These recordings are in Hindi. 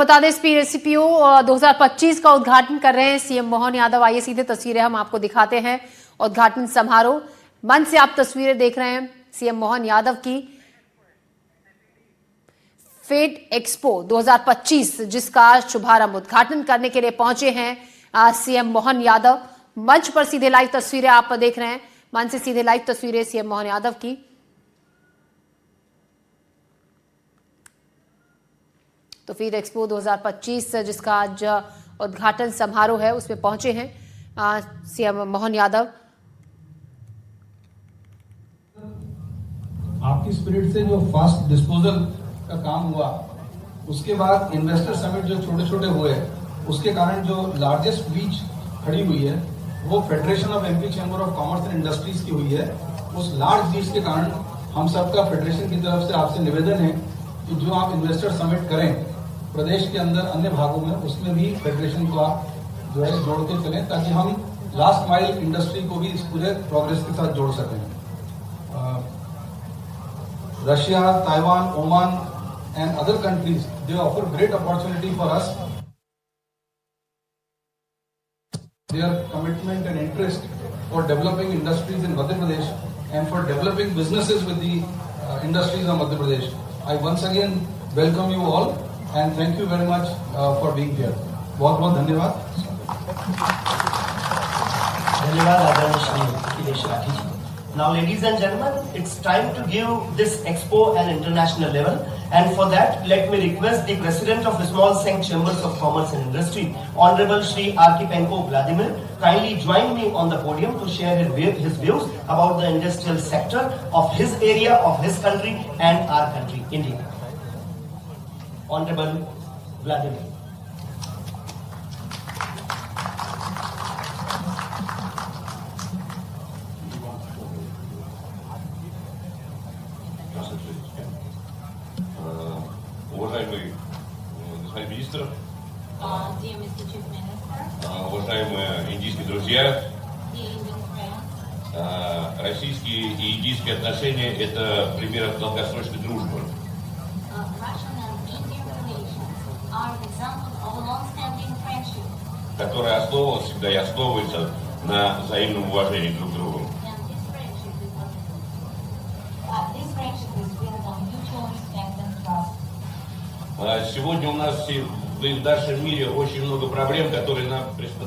बता दें सीपीओ 2025 का उद्घाटन कर रहे हैं सीएम मोहन यादव। आइए सीधे तस्वीरें हम आपको दिखाते हैं। उद्घाटन समारोह मंच से आप तस्वीरें देख रहे हैं सीएम मोहन यादव की। फेड एक्सपो 2025 जिसका शुभारंभ उद्घाटन करने के लिए पहुंचे हैं सीएम मोहन यादव। मंच पर सीधे लाइव तस्वीरें आप देख रहे हैं। मंच से सीधे लाइव तस्वीरें सीएम मोहन यादव की। तो फीड एक्सपो 2025 जिसका आज उद्घाटन समारोह है उसमें पहुंचे हैं सीएम मोहन यादव। आपकी स्पिरिट से जो फास्ट डिस्पोजल का काम हुआ, उसके बाद इन्वेस्टर समिट जो छोटे छोटे हुए, उसके कारण जो लार्जेस्ट बीच खड़ी हुई है वो federation of MP chamber of commerce and industries की हुई है। उस लार्ज बीच के कारण हम सबका फेडरेशन की तरफ से आपसे निवेदन है कि जो आप इन्वेस्टर समिट करें प्रदेश के अंदर अन्य भागों में, उसमें भी फेडरेशन को आप जो है जोड़ के चलें ताकि हम लास्ट माइल इंडस्ट्री को भी इस पूरे प्रोग्रेस के साथ जोड़ सकें। Russia, Taiwan, Oman and other countries, they offer great opportunity for us. Their commitment and interest for developing industries in Madhya Pradesh and for developing businesses with the industries of Madhya Pradesh. I once again welcome you all and thank you very much for being here. बहुत-बहुत धन्यवाद। धन्यवाद आदरणीय श्री अखिलेश राठी जी। Now, ladies and gentlemen, it's time to give this expo an international level, and for that, let me request the President of the Small Sangh Chambers of Commerce and Industry, Honorable Shri Archipenko Vladimir, kindly join me on the podium to share his views about the industrial sector of his area, of his country, and our country, India. Honorable Vladimir. Уважаемый господин министр, уважаемые индийские друзья, российские и индийские отношения – это пример долгосрочной дружбы. Которая основывалась всегда и основывается на взаимном уважении друг к другу. Сегодня у нас в нашем мире очень много проблем, которые нам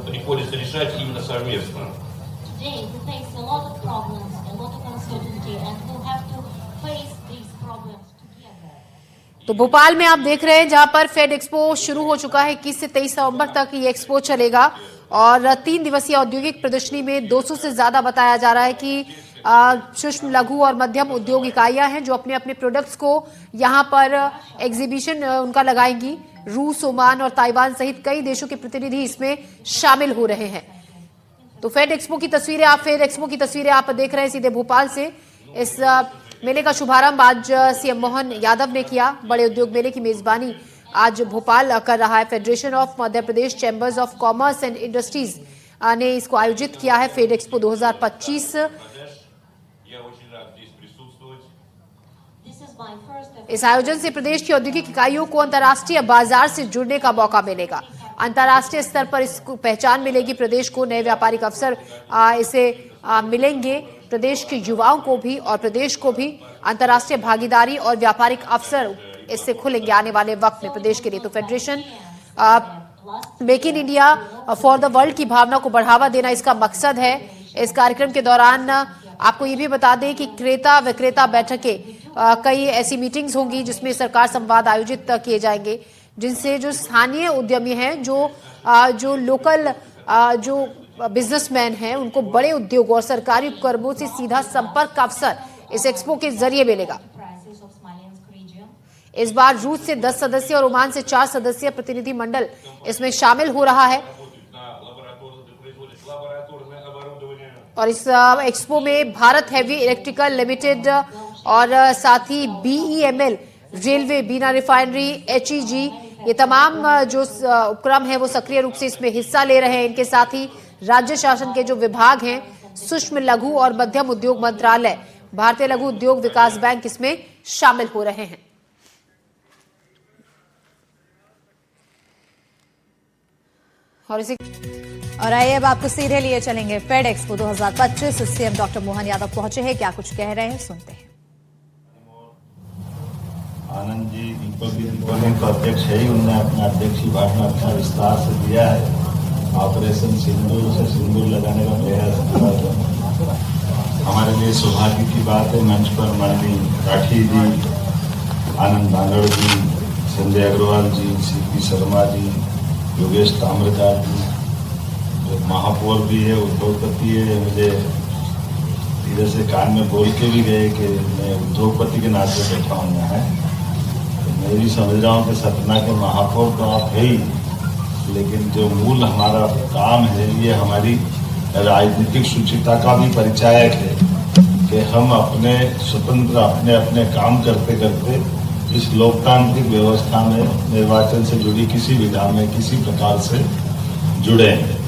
приходится решать именно совместно. तो भोपाल में आप देख रहे हैं जहां पर फेड एक्सपो शुरू हो चुका है। 21 से 23 नवंबर तक ये एक्सपो चलेगा और 3 दिवसीय औद्योगिक प्रदर्शनी में 200 से ज्यादा बताया जा रहा है कि सूक्ष्म लघु और मध्यम उद्योग इकाइयां हैं जो अपने अपने प्रोडक्ट्स को यहां पर एग्जीबिशन उनका लगाएंगी। रूस, ओमान और ताइवान सहित कई देशों के प्रतिनिधि इसमें शामिल हो रहे हैं। तो फेड एक्सपो की तस्वीरें आप देख रहे हैं सीधे भोपाल से। इस मेले का शुभारंभ आज सीएम मोहन यादव ने किया। बड़े उद्योग मेले की मेजबानी आज भोपाल कर रहा है। Federation of Madhya Pradesh chambers of commerce and industries ने इसको आयोजित किया है। फेड एक्सपो 2025 इस आयोजन से प्रदेश की औद्योगिक इकाइयों को अंतर्राष्ट्रीय बाजार से जुड़ने का मौका मिलेगा। अंतर्राष्ट्रीय स्तर पर इसको पहचान मिलेगी। प्रदेश को नए व्यापारिक अवसर इसे मिलेंगे। प्रदेश के युवाओं को भी और प्रदेश को भी अंतर्राष्ट्रीय भागीदारी और व्यापारिक अवसर इससे खुलेंगे आने वाले वक्त में प्रदेश के लिए। तो federation make in India for the world की भावना को बढ़ावा देना इसका मकसद है। इस कार्यक्रम के दौरान आपको ये भी बता दें कि क्रेता विक्रेता बैठकें कई ऐसी मीटिंग्स होंगी जिसमें सरकार संवाद आयोजित किए जाएंगे, जिनसे जो स्थानीय उद्यमी हैं, जो लोकल जो बिजनेसमैन हैं, उनको बड़े उद्योग और सरकारी उपक्रमों से सीधा संपर्क का अवसर इस एक्सपो के जरिए मिलेगा। इस बार रूस से 10 सदस्य और ओमान से 4 सदस्यीय प्रतिनिधि मंडल इसमें शामिल हो रहा है। और इस एक्सपो में भारत हेवी इलेक्ट्रिकल लिमिटेड और साथ ही BEML, रेलवे, बीना रिफाइनरी, HEG, ये तमाम जो उपक्रम है वो सक्रिय रूप से इसमें हिस्सा ले रहे हैं। इनके साथ ही राज्य शासन के जो विभाग हैं, सूक्ष्म लघु और मध्यम उद्योग मंत्रालय, भारतीय लघु उद्योग विकास बैंक इसमें शामिल हो रहे हैं। और इसी और आइए अब आपको सीधे लिए चलेंगे fed expo 2025। CM doctor Mohan Yadav पहुंचे हैं, क्या कुछ कह रहे हैं सुनते हैं। आनंद जी दीपक तो अध्यक्ष है ही, उन्होंने अपना अध्यक्षीय भाषण अच्छा विस्तार से दिया है। ऑपरेशन सिंदूर से सिंदूर लगाने का प्रयास किया। हमारे लिए सौभाग्य की बात है, मंच पर माननीय राठी जी, आनंद बांगड़ जी, संजय अग्रवाल जी, सीपी शर्मा जी, योगेश ताम्रकार जी, जो महापौर भी है, उद्योगपति है, मुझे धीरे से कान में बोल के भी गए कि मैं उद्योगपति के नाते बैठा हूँ यहाँ। तो मैं भी समझ रहा हूँ कि सतना के महापौर तो आप है ही, लेकिन जो मूल हमारा काम है ये हमारी राजनीतिक शुचिता का भी परिचायक है कि हम अपने स्वतंत्र अपने अपने काम करते करते इस लोकतांत्रिक व्यवस्था में निर्वाचन से जुड़ी किसी विधा में किसी प्रकार से जुड़े हैं।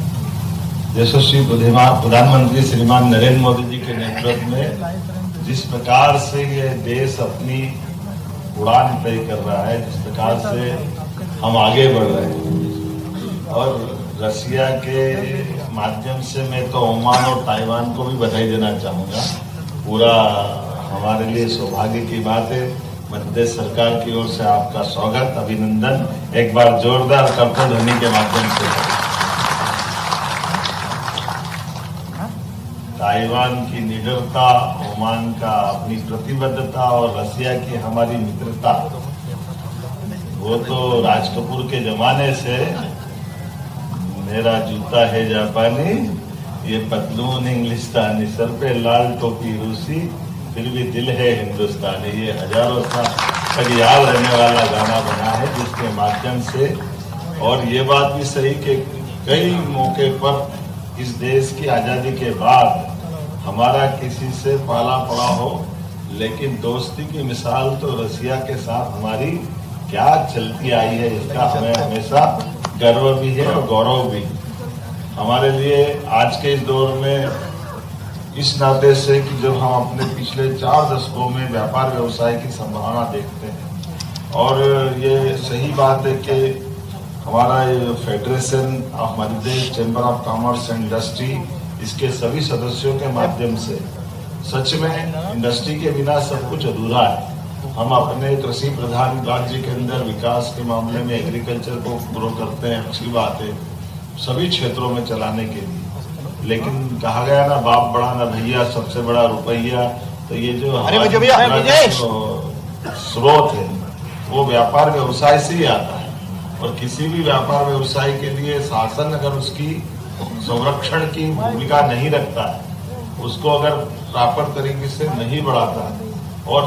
यशस्वी प्रधानमंत्री श्रीमान नरेंद्र मोदी जी के नेतृत्व में जिस प्रकार से ये देश अपनी उड़ान तय कर रहा है, जिस प्रकार से हम आगे बढ़ रहे हैं, और रसिया के माध्यम से मैं तो ओमान और ताइवान को भी बधाई देना चाहूँगा। पूरा हमारे लिए सौभाग्य की बात है। मध्य प्रदेश सरकार की ओर से आपका स्वागत, अभिनंदन एक बार जोरदार कर्तव्य ध्वनि के माध्यम से। ताइवान की निडरता, ओमान का अपनी प्रतिबद्धता और रसिया की हमारी मित्रता, वो तो राज कपूर के जमाने से मेरा जूता है जापानी, ये पतलून इंग्लिस्तानी, सर पे लाल टोपी रूसी, फिर भी दिल है हिंदुस्तानी। ये हजारों साल तक याद रहने वाला गाना बना है, जिसके माध्यम से, और ये बात भी सही कि कई मौके पर इस देश की आजादी के बाद हमारा किसी से पाला पड़ा हो, लेकिन दोस्ती की मिसाल तो रसिया के साथ हमारी क्या चलती आई है, इसका हमें हमेशा गर्व भी है और गौरव भी। हमारे लिए आज के इस दौर में इस नाते से कि जब हम अपने पिछले 4 दशकों में व्यापार व्यवसाय की संभावना देखते हैं, और ये सही बात है कि हमारा ये federation of Madhya Pradesh chamber of commerce and industry, इसके सभी सदस्यों के माध्यम से सच में इंडस्ट्री के बिना सब कुछ अधूरा है। हम अपने कृषि प्रधान राज्य के अंदर विकास के मामले में एग्रीकल्चर को ग्रो करते हैं, अच्छी बात है, सभी क्षेत्रों में चलाने के लिए। लेकिन कहा गया ना, बाप बड़ा ना भैया, सबसे बड़ा रुपया। तो ये जो स्रोत है वो व्यापार व्यवसाय से ही आता है, और किसी भी व्यापार व्यवसाय के लिए शासन अगर उसकी संरक्षण की भूमिका नहीं रखता है, उसको अगर प्रॉपर तरीके से नहीं बढ़ाता, और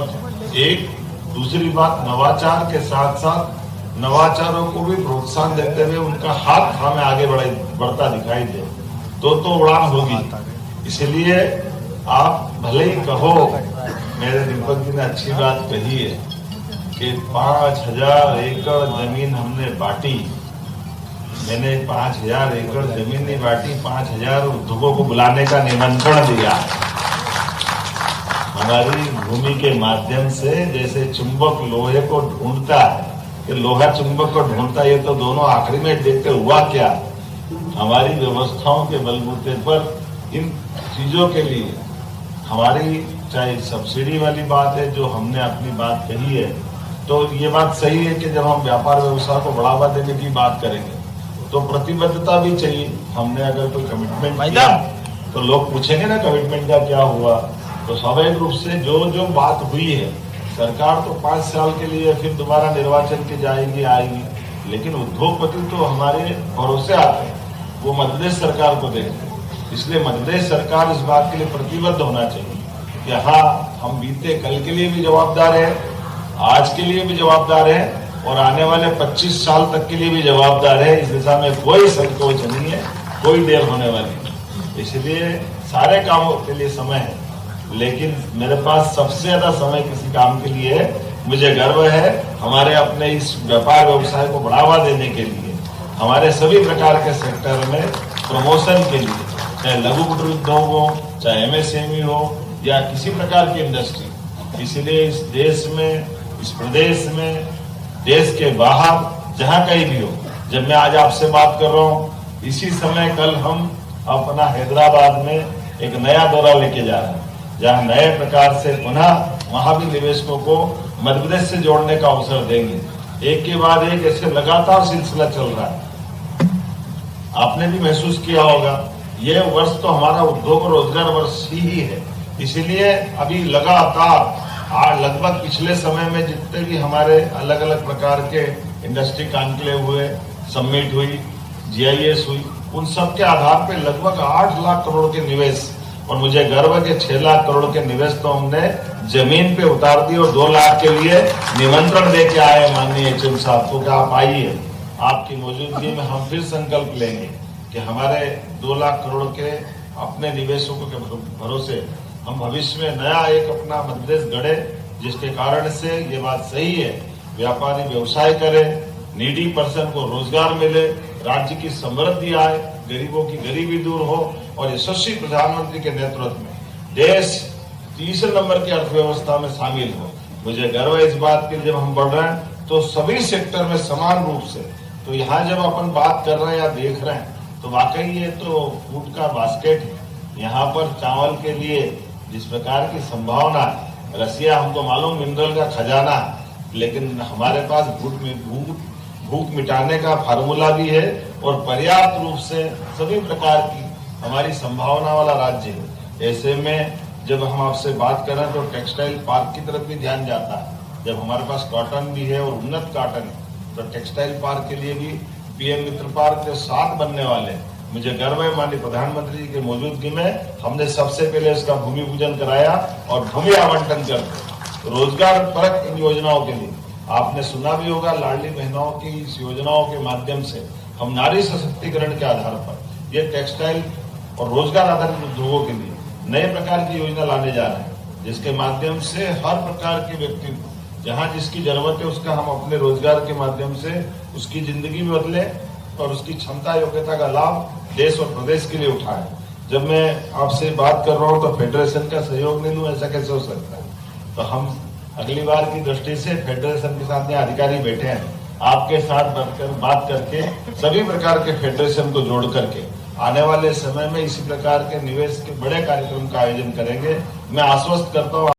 एक दूसरी बात, नवाचार के साथ साथ नवाचारों को भी प्रोत्साहन देते हुए उनका हाथ हमें आगे बढ़ता दिखाई दे, तो उड़ान होगी। इसलिए आप भले ही कहो, मेरे दीपक जी ने अच्छी बात कही है कि 5000 एकड़ जमीन हमने बांटी। मैंने 5000 एकड़ जमीन नहीं बांटी, 5000 उद्योगों को बुलाने का निमंत्रण दिया। हमारी भूमि के माध्यम से जैसे चुंबक लोहे को ढूंढता है, कि लोहा चुंबक को ढूंढता है, ये तो दोनों आखिरी में देखते हुआ क्या, हमारी व्यवस्थाओं के बलबूते पर इन चीजों के लिए हमारी, चाहे सब्सिडी वाली बात है जो हमने अपनी बात कही है, तो ये बात सही है कि जब हम व्यापार व्यवसाय को बढ़ावा देने की बात करेंगे तो प्रतिबद्धता भी चाहिए। हमने अगर कोई कमिटमेंट किया तो लोग पूछेंगे ना कमिटमेंट का क्या हुआ। तो स्वाभाविक रूप से जो बात हुई है, सरकार तो 5 साल के लिए फिर दोबारा निर्वाचन के जाएगी आएगी, लेकिन उद्योगपति तो हमारे भरोसे आते हैं, वो मध्य प्रदेश सरकार को देखते हैं। इसलिए मध्य प्रदेश सरकार इस बात के लिए प्रतिबद्ध होना चाहिए कि हाँ, हम बीते कल के लिए भी जवाबदार है, आज के लिए भी जवाबदार है, और आने वाले 25 साल तक के लिए भी जवाबदार है। इस दिशा में कोई संकोच नहीं है, कोई देर होने वाली नहीं। इसलिए सारे कामों के लिए समय है, लेकिन मेरे पास सबसे ज्यादा समय किसी काम के लिए है। मुझे गर्व है हमारे अपने इस व्यापार व्यवसाय को बढ़ावा देने के लिए, हमारे सभी प्रकार के सेक्टर में प्रमोशन के लिए, चाहे लघु कुटीर उद्योग हो, चाहे MSME हो, या किसी प्रकार की इंडस्ट्री। इसलिए इस देश में, इस प्रदेश में, देश के बाहर, जहां कहीं भी हो, जब मैं आज आपसे बात कर रहा हूं इसी समय कल हम अपना हैदराबाद में एक नया दौरा लेके जा रहे हैं, जहां नए प्रकार से पुनः वहां भी निवेशकों को मध्य प्रदेश से जोड़ने का अवसर देंगे। एक के बाद एक ऐसे लगातार सिलसिला चल रहा है। आपने भी महसूस किया होगा, ये वर्ष तो हमारा उद्योग और रोजगार वर्ष ही है। इसीलिए अभी लगातार लगभग पिछले समय में जितने भी हमारे अलग अलग प्रकार के इंडस्ट्री कॉन्क्लेव हुए, समिट हुई, GIS हुई, उन सब के आधार पे लगभग 8 लाख करोड़ के निवेश, और मुझे गर्व है कि 6 लाख करोड़ के निवेश तो हमने जमीन पे उतार दी और 2 लाख के लिए निमंत्रण दे के आए माननीय HM साहब को कि आप आइए। आपकी मौजूदगी में हम फिर संकल्प लेंगे कि हमारे 2 लाख करोड़ के अपने निवेशकों के भरोसे हम भविष्य में नया एक अपना मध्य प्रदेश गढ़े, जिसके कारण से ये बात सही है, व्यापारी व्यवसाय करे, नीडी पर्सन को रोजगार मिले, राज्य की समृद्धि आए, गरीबों की गरीबी दूर हो, और यशस्वी प्रधानमंत्री के नेतृत्व में देश तीसरे नंबर की अर्थव्यवस्था में शामिल हो। मुझे गर्व है इस बात के, जब हम बढ़ रहे हैं तो सभी सेक्टर में समान रूप से। तो यहाँ जब अपन बात कर रहे हैं या देख रहे हैं, तो वाकई ये तो फूड का बास्केट है। यहाँ पर चावल के लिए जिस प्रकार की संभावना है, रसिया हमको मालूम मिनरल का खजाना है, लेकिन हमारे पास भूख मिटाने का फार्मूला भी है, और पर्याप्त रूप से सभी प्रकार की हमारी संभावना वाला राज्य है। ऐसे में जब हम आपसे बात करें तो टेक्सटाइल पार्क की तरफ भी ध्यान जाता है। जब हमारे पास कॉटन भी है और उन्नत कॉटन है, तो टेक्सटाइल पार्क के लिए भी PM मित्र पार्क के 7 बनने वाले हैं। मुझे गर्व है माननीय प्रधानमंत्री जी की मौजूदगी में हमने सबसे पहले इसका भूमि पूजन कराया और भूमि आवंटन कर रोजगार परक इन योजनाओं के लिए। आपने सुना भी होगा, लाडली बहनों की इस योजनाओं के माध्यम से हम नारी सशक्तिकरण के आधार पर ये टेक्सटाइल और रोजगार आधारित उद्योगों के लिए नए प्रकार की योजना लाने जा रहे हैं, जिसके माध्यम से हर प्रकार के व्यक्ति को जहां जिसकी जरूरत है उसका हम अपने रोजगार के माध्यम से उसकी जिंदगी में बदले और उसकी क्षमता योग्यता का लाभ देश और प्रदेश के लिए उठाएं। जब मैं आपसे बात कर रहा हूं तो फेडरेशन का सहयोग नहीं लूं, ऐसा कैसे हो सकता है? तो हम अगली बार की दृष्टि से फेडरेशन के साथ यहाँ अधिकारी बैठे हैं, आपके साथ बैठकर बात करके सभी प्रकार के फेडरेशन को जोड़ करके आने वाले समय में इसी प्रकार के निवेश के बड़े कार्यक्रम का आयोजन करेंगे। मैं आश्वस्त करता हूँ